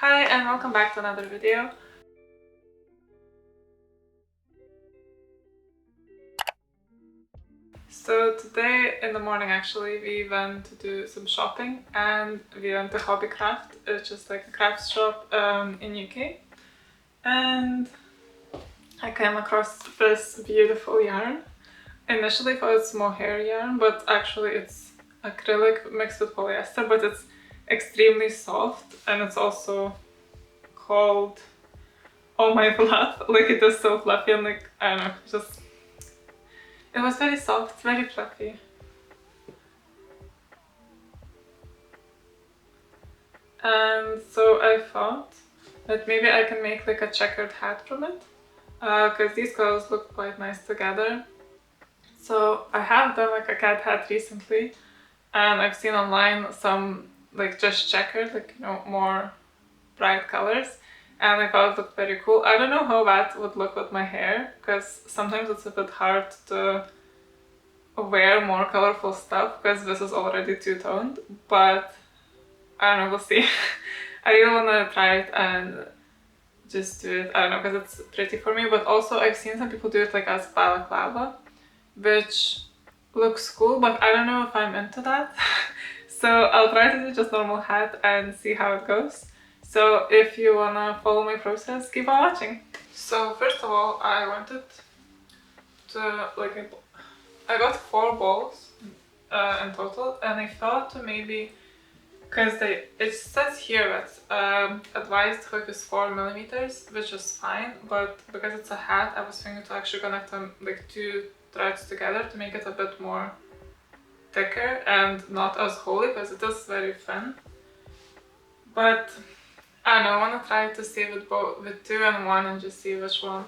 Hi and welcome back to another video. So today in the morning actually we went to do some shopping and we went to Hobbycraft, which is like a craft shop in UK, and I came across this beautiful yarn. Initially I thought it's mohair yarn, but actually it's acrylic mixed with polyester, but it's extremely soft and it's also called Oh My Fluff. Like it is so fluffy and like, I don't know, just it was very soft, very fluffy. And so I thought that maybe I can make like a checkered hat from it, because these colors look quite nice together. So I have done like a cat hat recently, and I've seen online some like just checkered, like, you know, more bright colors, and I thought it looked very cool. I don't know how that would look with my hair, because sometimes it's a bit hard to wear more colorful stuff because this is already two-toned, but I don't know, we'll see. I really want to try it and just do it, I don't know, because it's pretty for me, but also I've seen some people do it like as balaclava, which looks cool, but I don't know if I'm into that. So I'll try to do just normal hat and see how it goes. So if you wanna follow my process, keep on watching. So first of all, I wanted to like, I got 4 balls in total, and I thought to maybe, because it says here that advised hook is 4mm, which is fine, but because it's a hat, I was thinking to actually connect them like 2 threads together to make it a bit more thicker and not as holy, because it is very thin. But I don't know, I want to try to see with 2 and 1 and just see which one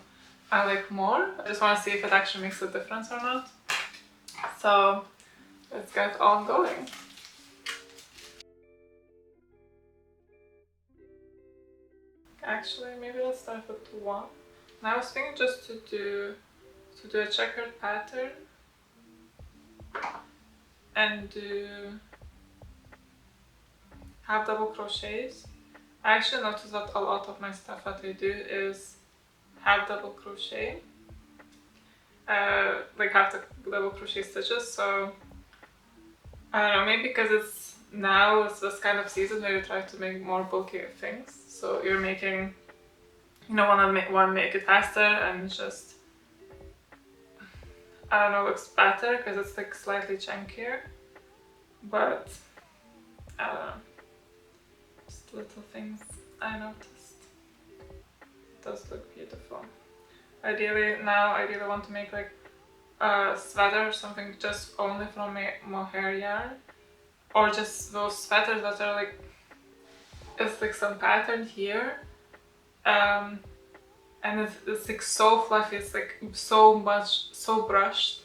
I like more. I just want to see if it actually makes a difference or not. So let's get on going. Actually, maybe let's start with 1. And I was thinking just to do a checkered pattern and do half double crochets. I actually noticed that a lot of my stuff that I do is half double crochet, like half double crochet stitches. So I don't know, maybe because it's this kind of season where you try to make more bulky things. So you're making, you know, want to make it faster and just, I don't know, looks better because it's like slightly chunkier. But I don't know, just little things I noticed. It does look beautiful. I really want to make like a sweater or something just only from mohair yarn, or just those sweaters that are like, it's like some pattern here, and it's like so fluffy, it's like so brushed.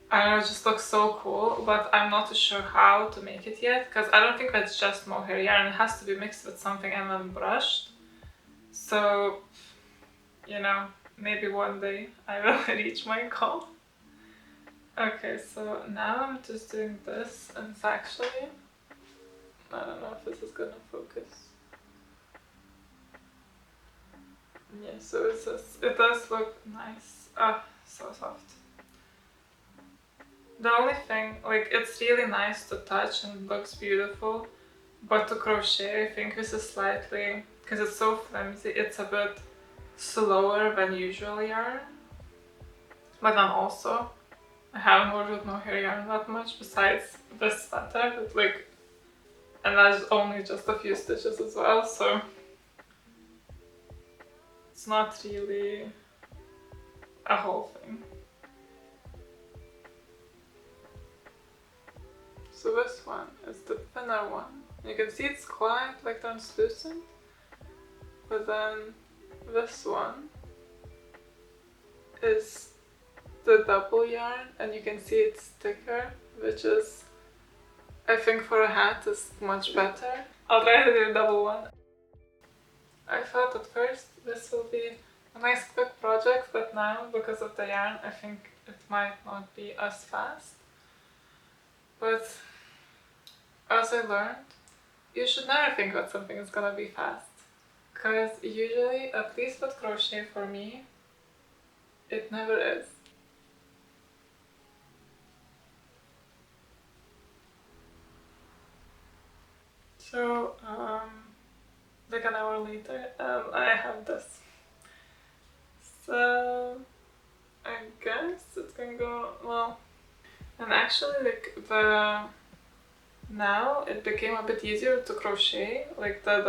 I don't know, it just looks so cool, but I'm not too sure how to make it yet, because I don't think that's just mohair yarn, it has to be mixed with something and then brushed. So, you know, maybe one day I will reach my goal. Okay, so now I'm just doing this, and it's actually, I don't know if this is gonna focus. Yeah, so it does look nice. Ah, so soft. The only thing, like, it's really nice to touch and it looks beautiful, but to crochet I think this is slightly, because it's so flimsy, it's a bit slower than usual yarn. But then also, I haven't worked with mohair yarn that much besides this sweater, like, and that's only just a few stitches as well, so it's not really a whole thing. So this one is the thinner one. You can see it's quite like translucent, but then this one is the double yarn and you can see it's thicker, which is, I think for a hat is much better. I'll try to do a double one. I thought at first this will be a nice quick project, but now because of the yarn I think it might not be as fast. But as I learned, you should never think that something is gonna be fast. Because usually, at least with crochet for me, it never is. So, like an hour later, I have this. So, I guess it's gonna go well. And actually, like now it became a bit easier to crochet. Like the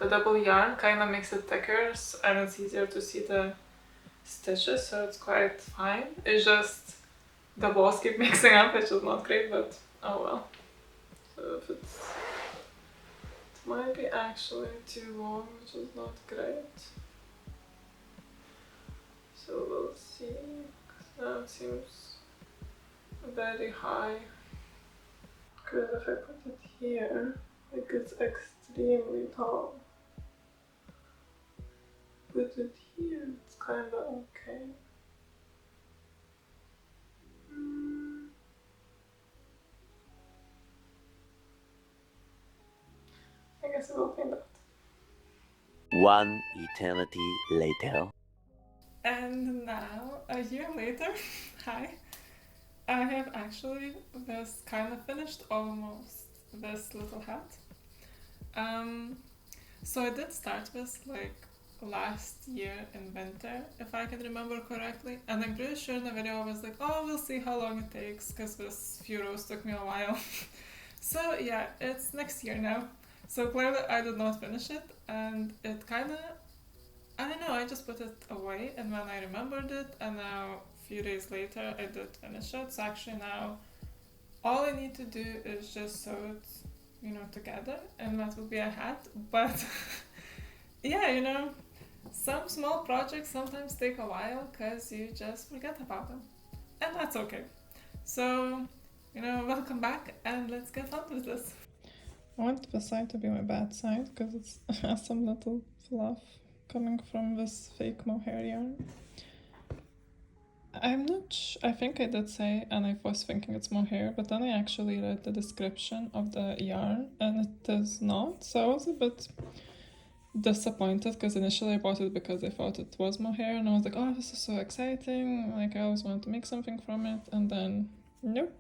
double yarn kind of makes it thicker, and it's easier to see the stitches, so it's quite fine. It's just the balls keep mixing up, which is not great, but oh well. So if it might be actually too long, which is not great. So we'll see. Now it seems very high. Because if I put it here, like it's extremely tall. Put it here, it's kinda okay. I guess I will find out. One eternity later. And now, a year later, hi, I have actually this kind of finished almost this little hat. So I did start this like last year in winter, if I can remember correctly, and I'm pretty sure in the video I was like, oh, we'll see how long it takes, because this few rows took me a while. So yeah, it's next year now. So clearly I did not finish it, and it kind of, I don't know, I just put it away, and when I remembered it, and now a few days later I did finish it. So actually now all I need to do is just sew it, together, and that will be a hat. But yeah, some small projects sometimes take a while because you just forget about them, and that's okay. So, welcome back, and let's get on with this. I want the side to be my bad side because it has some little fluff coming from this fake mohair yarn. I'm not I think I did say, and I was thinking it's mohair, but then I actually read the description of the yarn and it is not, so I was a bit disappointed because initially I bought it because I thought it was mohair and I was like, oh, this is so exciting, like I always wanted to make something from it, and then nope.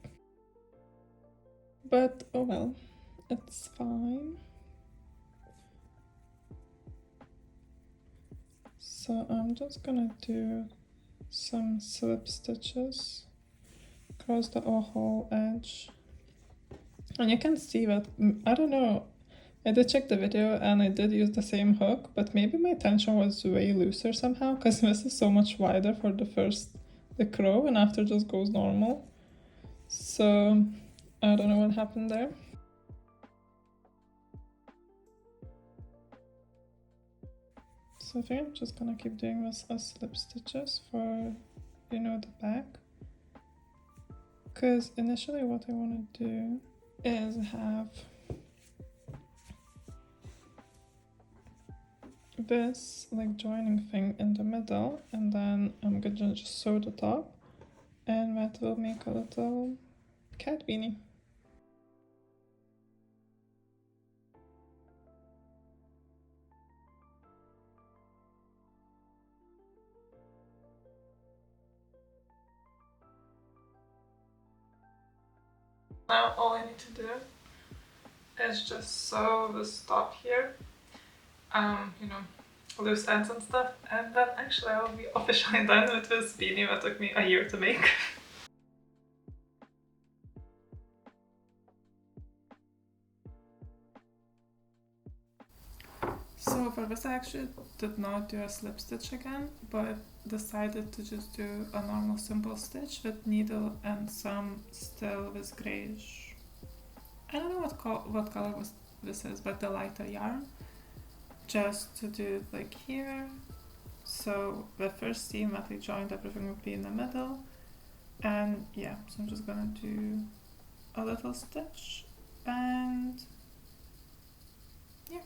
But oh well, it's fine. So I'm just gonna do some slip stitches across the whole edge, and you can see that, I don't know, I did check the video and I did use the same hook, but maybe my tension was way looser somehow, because this is so much wider for the crow, and after just goes normal. So I don't know what happened there. So I think I'm just gonna keep doing this as slip stitches for, the back. Because initially what I want to do is have this like joining thing in the middle, and then I'm gonna just sew the top, and that will make a little cat beanie. Now all I need to do is just sew this top here, loose ends and stuff, and then actually I'll be officially done with this beanie that took me a year to make. So for this I actually did not do a slip stitch again, but decided to just do a normal simple stitch with needle and some still this grayish, I don't know what color this is, but the lighter yarn, just to do it like here. So the first seam that I joined, everything would be in the middle, and yeah, so I'm just gonna do a little stitch, and yeah.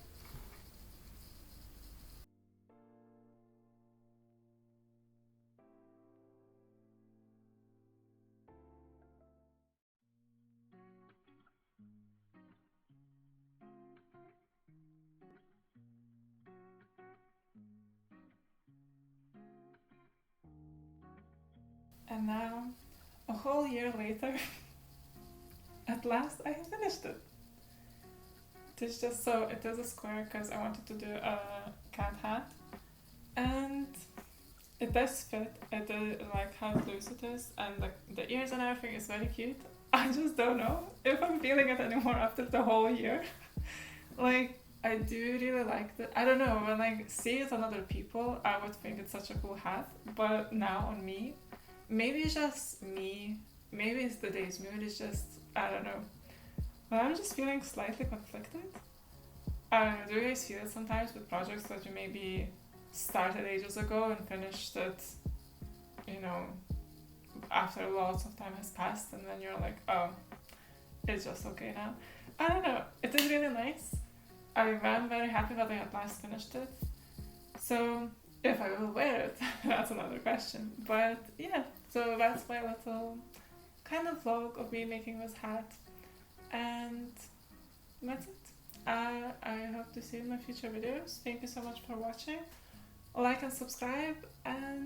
And now, a whole year later, at last I have finished it. It is just so, it is a square because I wanted to do a cat hat. And it does fit. I do like how loose it is, and the ears and everything is very cute. I just don't know if I'm feeling it anymore after the whole year. Like, I do really like it. I don't know, when I see it on other people, I would think it's such a cool hat. But now on me, maybe it's just me. Maybe it's the day's mood. It's just, I don't know. But I'm just feeling slightly conflicted. I don't know, do you guys feel it sometimes with projects that you maybe started ages ago and finished it, you know, after lots of time has passed, and then you're like, oh, it's just okay now. I don't know, it is really nice. I'm very happy that I at last finished it. So if I will wear it, that's another question. But yeah, so that's my little kind of vlog of me making this hat. And that's it. I hope to see you in my future videos. Thank you so much for watching. Like and subscribe, and